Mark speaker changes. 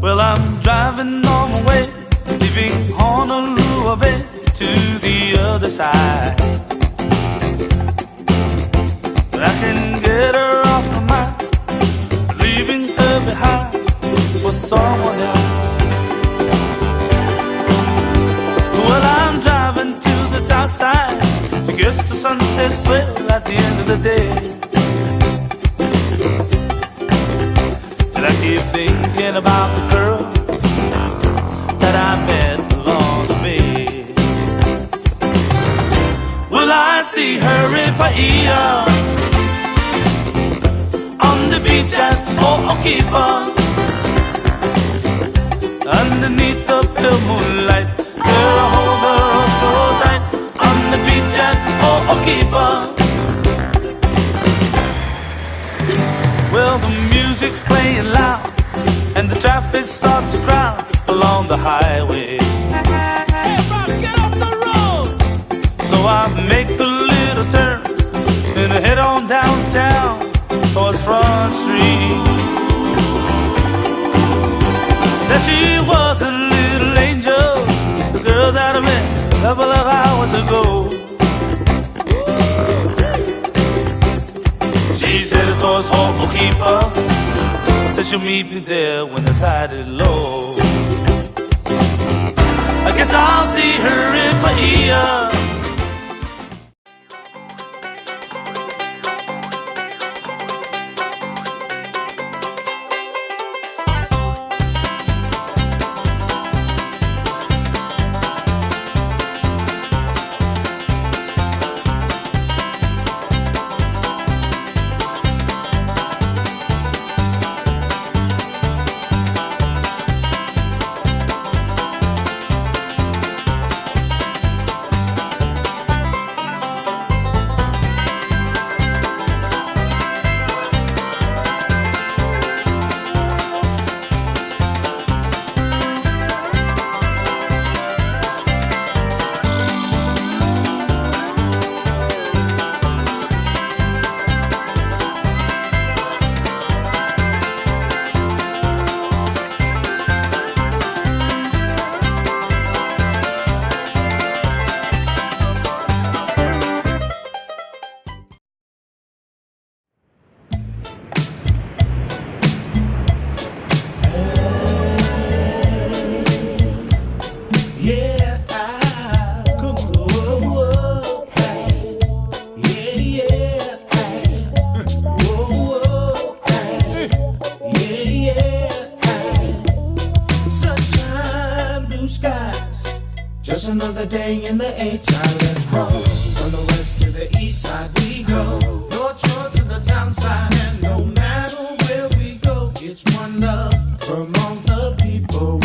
Speaker 1: Well, I'm driving on my way, leaving Honolulu Bay to the other side. But I can get her off my mind, leaving her behind for someone else. Well, I'm driving to the south side, I guess the sunset swell at the end of the day. And I keep thinking about the girl that I met along the way. Will I see her in Paia, on the beach at Ho'okipa, underneath the pale moonlight? Girl, I hold her so tight, on the beach at Ho'okipa. Well, the music's playing loud, and the traffic starts to crowd along the highway. Everybody get off the road! So I make a little turn and I head on downtown towards Front Street. There she was, a little angel, the girl that I met a couple of hours ago. She's headed towards Ho'okipa, said she'll meet me there when the tide is low. I guess I'll see her in Paia.
Speaker 2: Just another day in the H.I. Let's roll. From the west to the east side we go, North Shore to the town side, and no matter where we go, it's one love from all the people.